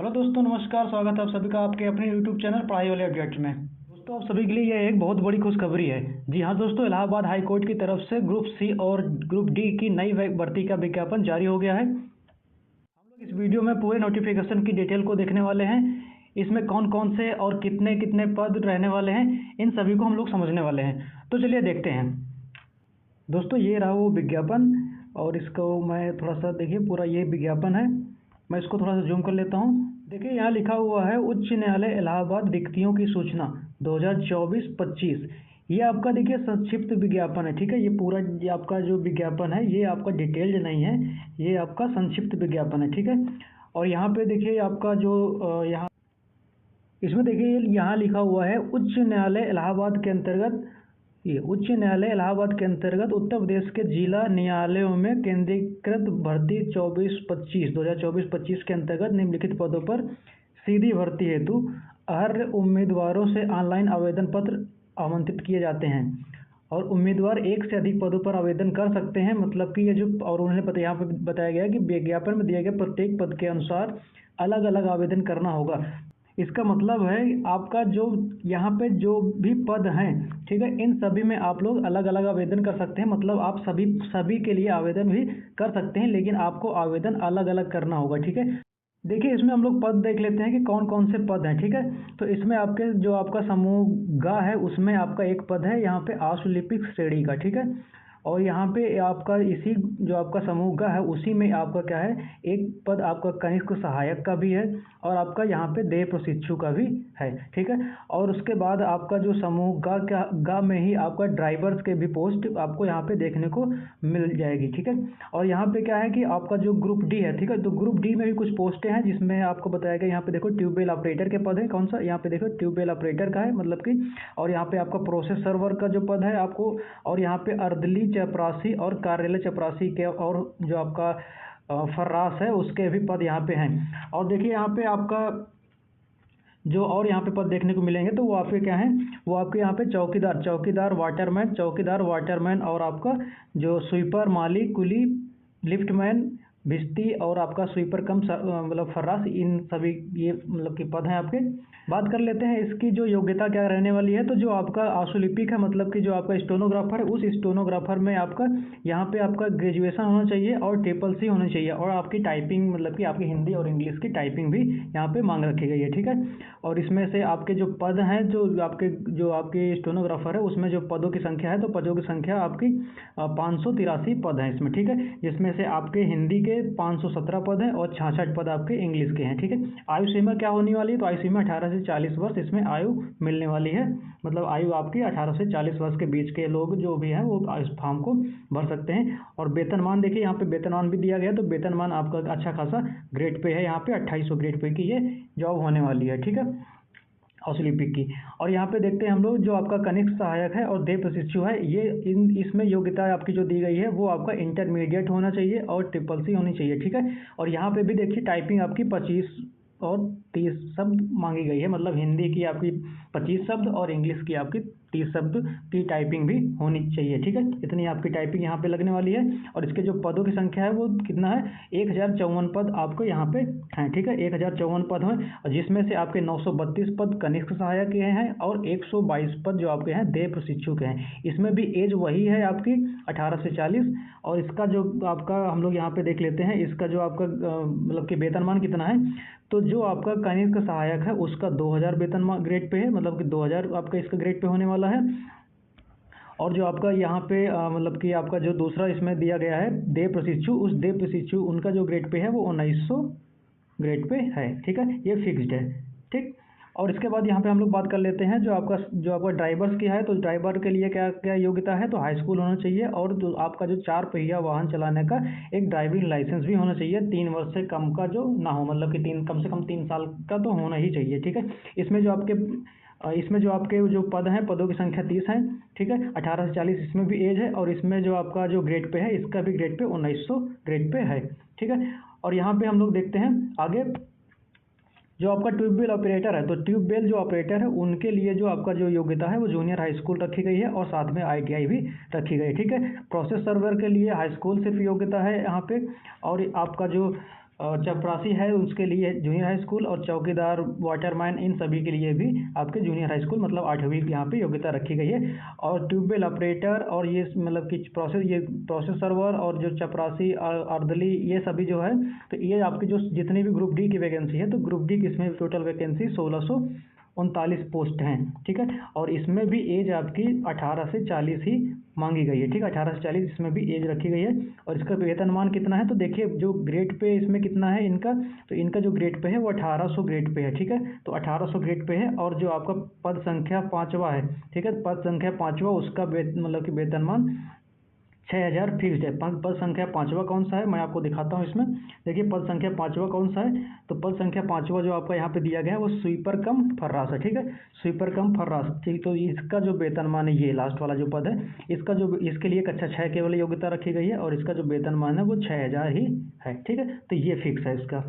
Hello दोस्तों, नमस्कार। स्वागत है आप सभी का आपके अपने यूट्यूब चैनल पढ़ाई वाले अपडेट में। दोस्तों, आप सभी के लिए यह एक बहुत बड़ी खुशखबरी है। जी हाँ दोस्तों, इलाहाबाद हाई कोर्ट की तरफ से ग्रुप सी और ग्रुप डी की नई भर्ती का विज्ञापन जारी हो गया है। हम लोग इस वीडियो में पूरे नोटिफिकेशन की डिटेल को देखने वाले हैं। इसमें कौन कौन से और कितने कितने पद रहने वाले हैं, इन सभी को हम लोग समझने वाले हैं। तो चलिए देखते हैं। दोस्तों, ये रहा वो विज्ञापन और इसको मैं थोड़ा सा देखिए, पूरा ये विज्ञापन है। मैं इसको थोड़ा सा जूम कर लेता हूँ। देखिए, यहाँ लिखा हुआ है उच्च न्यायालय इलाहाबाद रिक्तियों की सूचना 2024-25। ये आपका देखिए संक्षिप्त विज्ञापन है, ठीक है। ये आपका जो विज्ञापन है ये आपका डिटेल्ड नहीं है, ये आपका संक्षिप्त विज्ञापन है, ठीक है। और यहाँ पे देखिए आपका जो यहाँ इसमें देखिए यहाँ लिखा हुआ है उच्च न्यायालय इलाहाबाद के अंतर्गत। ये उच्च न्यायालय इलाहाबाद के अंतर्गत उत्तर प्रदेश के जिला न्यायालयों में केंद्रीकृत भर्ती 2024-25 के अंतर्गत निम्नलिखित पदों पर सीधी भर्ती हेतु अर्ह उम्मीदवारों से ऑनलाइन आवेदन पत्र आमंत्रित किए जाते हैं और उम्मीदवार एक से अधिक पदों पर आवेदन कर सकते हैं। मतलब कि ये जो और उन्होंने यहाँ पर बताया गया है कि विज्ञापन में दिए गए प्रत्येक पद के अनुसार अलग अलग आवेदन करना होगा। इसका मतलब है आपका जो यहाँ पे जो भी पद हैं, ठीक है, इन सभी में आप लोग अलग अलग आवेदन कर सकते हैं। मतलब आप सभी के लिए आवेदन भी कर सकते हैं, लेकिन आपको आवेदन अलग अलग करना होगा, ठीक है। देखिए, इसमें हम लोग पद देख लेते हैं कि कौन कौन से पद हैं, ठीक है। तो इसमें आपके जो आपका समूह ग है उसमें आपका एक पद है यहाँ पे आशुलिपिक श्रेणी का, ठीक है। और यहाँ पे आपका इसी जो आपका समूह ग है उसी में आपका क्या है, एक पद आपका कनिष्ठ सहायक का भी है और आपका यहाँ पे देह प्रशिक्षु का भी है, ठीक है। और उसके बाद आपका जो समूह ग में ही आपका ड्राइवर्स के भी पोस्ट आपको यहाँ पे देखने को मिल जाएगी, ठीक है। और यहाँ पे क्या है कि आपका जो ग्रुप डी है, ठीक है, तो ग्रुप डी में भी कुछ पोस्टें हैं जिसमें आपको बताया गया। यहाँ पे देखो ट्यूबवेल ऑपरेटर के पद है, कौन सा, यहाँ पे देखो ट्यूबवेल ऑपरेटर का है, मतलब कि। और यहाँ पे आपका प्रोसेस सर्वर का जो पद है आपको, और यहाँ पे अर्दली चपरासी और कार्यालय चपरासी के, और जो आपका फर्रास है उसके भी पद यहाँ पे हैं। और देखिए यहाँ पे आपका जो और यहाँ पे पद देखने को मिलेंगे तो वो आपके क्या हैं, वो आपके यहाँ पे चौकीदार वाटरमैन और आपका जो स्वीपर माली कुली लिफ्टमैन भिश्ती और आपका स्वीपर कम मतलब फर्रास, इन सभी ये मतलब कि पद हैं आपके। बात कर लेते हैं इसकी जो योग्यता क्या रहने वाली है। तो जो आपका आशुलिपिक है, मतलब कि जो आपका स्टेनोग्राफर है, उस स्टेनोग्राफर में आपका यहाँ पे आपका ग्रेजुएशन होना चाहिए और ट्रिपल-सी होनी चाहिए, और आपकी टाइपिंग मतलब कि आपकी हिंदी और इंग्लिश की टाइपिंग भी यहाँ पे मांग रखी गई है, ठीक है। और इसमें से आपके जो पद हैं, जो आपके स्टेनोग्राफर है उसमें जो पदों की संख्या है, तो पदों की संख्या आपकी 583 पद हैं इसमें, ठीक है। जिसमें से आपके हिंदी के 517 पद हैं और 66 पद आपके इंग्लिश के हैं, ठीक है। आयु सीमा क्या होने वाली है, तो आयु सीमा 18 से 40 वर्ष इसमें आयु मिलने वाली है। मतलब आयु आपकी 18 से 40 वर्ष के बीच के लोग जो भी हैं वो इस फॉर्म को भर सकते हैं। और वेतनमान देखिए, यहाँ पे वेतनमान भी दिया गया, तो वेतनमान आपका अच्छा खासा ग्रेड पे है, यहाँ पे 2800 ग्रेड पे की ये जॉब होने वाली है, ठीक है, औसलिपिक की। और यहाँ पे देखते हैं हम लोग जो आपका कनिष्ठ सहायक है और देह प्रशिक्षु है, ये इसमें योग्यता आपकी जो दी गई है वो आपका इंटरमीडिएट होना चाहिए और ट्रिपल-सी होनी चाहिए, ठीक है। और यहाँ पे भी देखिए टाइपिंग आपकी 25 और 30 शब्द मांगी गई है। मतलब हिंदी की आपकी 25 शब्द और इंग्लिश की आपकी 30 शब्द की टाइपिंग भी होनी चाहिए, ठीक है। इतनी आपकी टाइपिंग यहाँ पे लगने वाली है। और इसके जो पदों की संख्या है वो कितना है, 1054 पद आपको यहाँ पे हैं, ठीक है। 1054 पद हैं, और जिसमें से आपके 932 पद कनिष्ठ सहायक के हैं और 122 पद जो आपके हैं देह प्रशिक्षु के हैं। इसमें भी एज वही है आपकी 18 से 40। और इसका जो आपका हम लोग यहाँ पे देख लेते हैं, इसका जो आपका मतलब कि वेतनमान कितना है। तो जो आपका कनिष्ठ सहायक है उसका 2000 वेतनमान ग्रेड पे है, मतलब कि 2000 आपका इसका ग्रेड पे होने वाला है। और जो आपका यहाँ पे मतलब कि आपका जो दूसरा इसमें दिया गया है देह प्रशिक्षु, उस देह प्रशिक्षु उनका जो ग्रेड पे है वो 1900 ग्रेड पे है, ठीक है, ये फिक्स्ड है, ठीक। और इसके बाद यहाँ पे हम लोग बात कर लेते हैं जो आपका ड्राइवर्स की है। तो ड्राइवर के लिए क्या क्या योग्यता है, तो हाई स्कूल होना चाहिए और जो आपका जो 4 पहिया वाहन चलाने का एक ड्राइविंग लाइसेंस भी होना चाहिए, 3 वर्ष से कम का जो ना हो, मतलब कि कम से कम 3 साल का तो होना ही चाहिए, ठीक है। इसमें जो आपके जो पद हैं, पदों की संख्या 30 है, ठीक है। 18 से 40 इसमें भी एज है, और इसमें जो आपका जो ग्रेड पे है इसका भी ग्रेड पे 1900 ग्रेड पे है, ठीक है। और यहाँ पे हम लोग देखते हैं आगे जो आपका ट्यूबवेल ऑपरेटर है। तो ट्यूबवेल जो ऑपरेटर है उनके लिए जो आपका जो योग्यता है वो जूनियर हाई स्कूल रखी गई है और साथ में ITI भी रखी गई है, ठीक है। प्रोसेस सर्वर के लिए हाई स्कूल सिर्फ योग्यता है यहाँ पे। और आपका जो चपरासी है उसके लिए जूनियर हाई स्कूल, और चौकीदार, वाटरमैन, इन सभी के लिए भी आपके जूनियर हाई स्कूल मतलब 8वीं यहाँ पे योग्यता रखी गई है। और ट्यूबवेल ऑपरेटर और ये मतलब कि प्रोसेस सर्वर और जो चपरासी अर्दली ये सभी जो है, तो ये आपके जो जितनी भी ग्रुप डी की वैकेंसी है, तो ग्रुप डी की इसमें टोटल वैकेंसी 1639 पोस्ट हैं, ठीक है। और इसमें भी एज आपकी 18 से 40 ही मांगी गई है, ठीक है। 18 से 40 इसमें भी एज रखी गई है। और इसका वेतनमान कितना है, तो देखिए जो ग्रेड पे इसमें कितना है इनका, तो इनका जो ग्रेड पे है वो 1800 ग्रेड पे है, ठीक है। तो 1800 ग्रेड पे है। और जो आपका पद संख्या 5वां है, ठीक है, पद संख्या 5वां उसका मतलब कि वेतनमान 6000 फिक्स्ड है। पद संख्या 5वां कौन सा है, मैं आपको दिखाता हूँ इसमें। देखिए पद संख्या 5वां कौन सा है, तो पद संख्या 5वां जो आपका यहाँ पे दिया गया है वो स्वीपर कम फर्रास है, ठीक है। स्वीपर कम फर्रास, ठीक। तो इसका जो वेतनमान है, ये लास्ट वाला जो पद है, इसका जो इसके लिए कक्षा 6 केवल योग्यता रखी गई है, और इसका जो वेतनमान है वो 6000 ही है, ठीक है। तो ये फिक्स है इसका।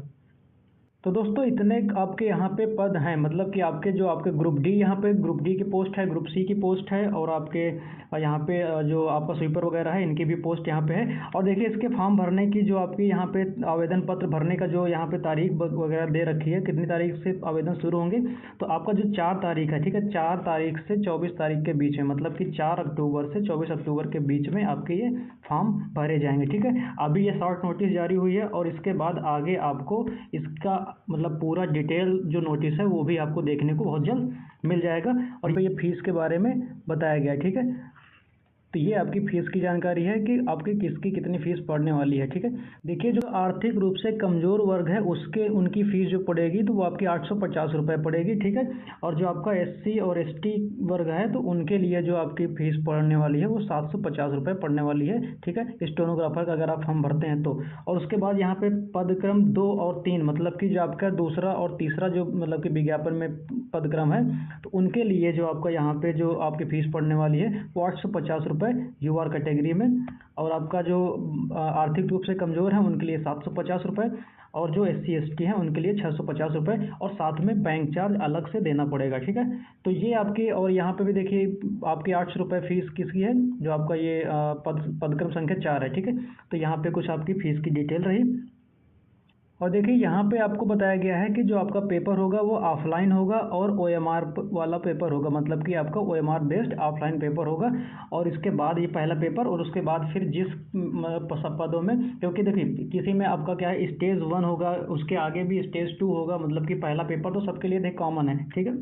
तो दोस्तों इतने आपके यहाँ पे पद हैं, मतलब कि आपके जो आपके ग्रुप डी, यहाँ पे ग्रुप डी की पोस्ट है, ग्रुप सी की पोस्ट है, और आपके यहाँ पे जो आपका स्वीपर वगैरह है इनकी भी पोस्ट यहाँ पे है। और देखिए इसके फॉर्म भरने की जो आपकी यहाँ पे आवेदन पत्र भरने का जो यहाँ पे तारीख वगैरह दे रखी है, कितनी तारीख से आवेदन शुरू होंगे, तो आपका जो 4 तारीख है, ठीक है, 4 तारीख से 24 तारीख के बीच में, मतलब कि 4 अक्टूबर से 24 अक्टूबर के बीच में आपके ये फॉर्म भरे जाएंगे, ठीक है। अभी ये शॉर्ट नोटिस जारी हुई है, और इसके बाद आगे आपको इसका मतलब पूरा डिटेल जो नोटिस है वो भी आपको देखने को बहुत जल्द मिल जाएगा। और ये फीस के बारे में बताया गया है, ठीक है। तो ये आपकी फीस की जानकारी है कि आपकी किसकी कितनी फीस पड़ने वाली है, ठीक है। देखिए जो आर्थिक रूप से कमज़ोर वर्ग है उसके उनकी फ़ीस जो पड़ेगी तो वो आपकी 850 रुपये पड़ेगी, ठीक है। और जो आपका एससी और एसटी वर्ग है तो उनके लिए जो आपकी फ़ीस पड़ने वाली है वो 750 रुपये पड़ने वाली है, ठीक है, स्टेनोग्राफर का अगर आप फॉर्म भरते हैं तो। और उसके बाद यहाँ पे पदक्रम 2 और 3, मतलब कि जो आपका दूसरा और तीसरा जो मतलब कि विज्ञापन में पदक्रम है, तो उनके लिए जो आपका यहाँ पे जो आपकी फ़ीस पड़ने वाली है वो 850 रुपये यूआर कैटेगरी में। और आपका जो आर्थिक रूप से कमज़ोर है उनके लिए 750 रुपये, और जो एससी एसटी हैं उनके लिए 650 रुपये, और साथ में बैंक चार्ज अलग से देना पड़ेगा, ठीक है। तो ये आपकी, और यहाँ पे भी देखिए आपकी 800 रुपये फीस किसकी है, जो आपका ये पदक्रम संख्या 4 है, ठीक है। तो यहाँ पे कुछ आपकी फ़ीस की डिटेल रही। और देखिए यहाँ पे आपको बताया गया है कि जो आपका पेपर होगा वो ऑफलाइन होगा और ओएमआर वाला पेपर होगा, मतलब कि आपका ओएमआर बेस्ड ऑफलाइन पेपर होगा। और इसके बाद ये पहला पेपर, और उसके बाद फिर जिस पदों में, क्योंकि देखिए किसी में आपका क्या है स्टेज 1 होगा, उसके आगे भी स्टेज 2 होगा, मतलब कि पहला पेपर तो सबके लिए कॉमन है, ठीक है।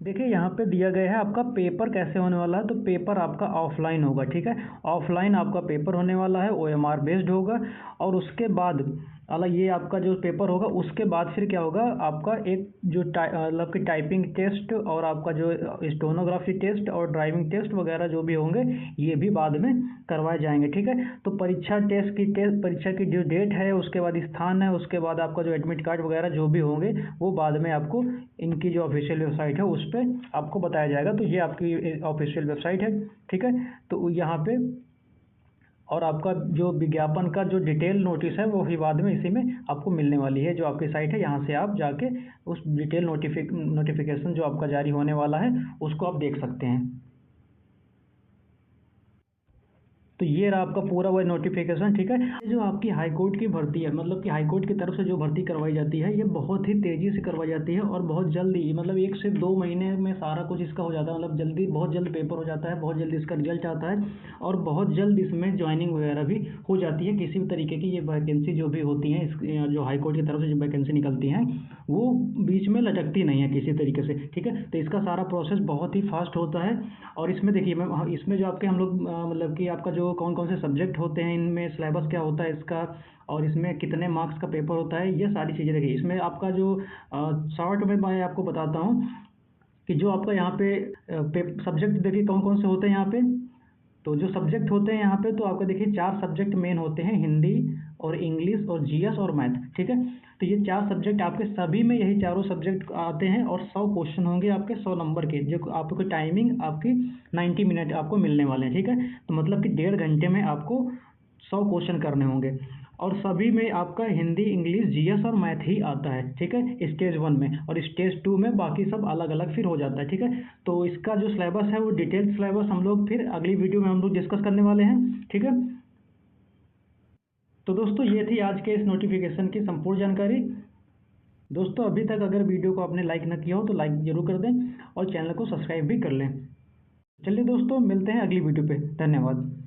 देखिए यहाँ पे दिया गया है आपका पेपर कैसे होने वाला है, तो पेपर आपका ऑफलाइन होगा, ठीक है। ऑफलाइन आपका पेपर होने वाला है, ओएमआर बेस्ड होगा। और उसके बाद अलग ये आपका जो पेपर होगा उसके बाद फिर क्या होगा, आपका एक जो मतलब कि टाइपिंग टेस्ट और आपका जो स्टेनोग्राफी टेस्ट और ड्राइविंग टेस्ट वगैरह जो भी होंगे ये भी बाद में करवाए जाएंगे, ठीक है। तो परीक्षा की जो डेट है, उसके बाद स्थान है, उसके बाद आपका जो एडमिट कार्ड वगैरह जो भी होंगे वो बाद में आपको इनकी जो ऑफिशियल वेबसाइट है उस पर आपको बताया जाएगा। तो ये आपकी ऑफिशियल वेबसाइट है, ठीक है। तो यहाँ पे और आपका जो विज्ञापन का जो डिटेल नोटिस है वो भी बाद में इसी में आपको मिलने वाली है, जो आपकी साइट है यहाँ से आप जाके उस डिटेल नोटिफिकेशन जो आपका जारी होने वाला है उसको आप देख सकते हैं। तो ये रहा आपका पूरा वह नोटिफिकेशन, ठीक है। ये जो आपकी हाई कोर्ट की भर्ती है, मतलब कि हाई कोर्ट की तरफ से जो भर्ती करवाई जाती है ये बहुत ही तेज़ी से करवाई जाती है, और बहुत जल्दी, मतलब 1 से 2 महीने में सारा कुछ इसका हो जाता है, मतलब जल्दी, बहुत जल्द पेपर हो जाता है, बहुत जल्दी इसका रिजल्ट आता है, और बहुत जल्द इसमें ज्वाइनिंग वगैरह भी हो जाती है। किसी भी तरीके की ये वैकेंसी जो भी होती हैं, इस जो हाई कोर्ट की तरफ से जो वैकेंसी निकलती हैं वो बीच में लटकती नहीं है किसी तरीके से, ठीक है। तो इसका सारा प्रोसेस बहुत ही फास्ट होता है। और इसमें देखिए इसमें जो आपके हम लोग मतलब कि आपका जो कौन कौन से सब्जेक्ट होते हैं, इनमें सिलेबस क्या होता है इसका, और इसमें कितने मार्क्स का पेपर होता है, ये सारी चीज़ें देखिए। इसमें आपका जो शॉर्ट में मैं आपको बताता हूँ कि जो आपका यहाँ पे सब्जेक्ट देखिए कौन कौन से होते हैं यहाँ पे। तो जो सब्जेक्ट होते हैं यहाँ पे, तो आपका देखिए 4 सब्जेक्ट मेन होते हैं, हिंदी और इंग्लिश और जीएस और मैथ, ठीक है। तो ये 4 सब्जेक्ट आपके सभी में यही चारों सब्जेक्ट आते हैं, और 100 क्वेश्चन होंगे आपके 100 नंबर के, जो आपको टाइमिंग आपकी 90 मिनट आपको मिलने वाले हैं, ठीक है। तो मतलब कि 1.5 घंटे में आपको 100 क्वेश्चन करने होंगे, और सभी में आपका हिंदी, इंग्लिश, जीएस और मैथ ही आता है, ठीक है, स्टेज 1 में। और स्टेज 2 में बाकी सब अलग अलग फिर हो जाता है, ठीक है। तो इसका जो सिलेबस है वो डिटेल सिलेबस हम लोग फिर अगली वीडियो में हम लोग डिस्कस करने वाले हैं, ठीक है। तो दोस्तों ये थी आज के इस नोटिफिकेशन की संपूर्ण जानकारी। दोस्तों अभी तक अगर वीडियो को आपने लाइक न किया हो तो लाइक ज़रूर कर दें और चैनल को सब्सक्राइब भी कर लें। चलिए दोस्तों मिलते हैं अगली वीडियो पे। धन्यवाद।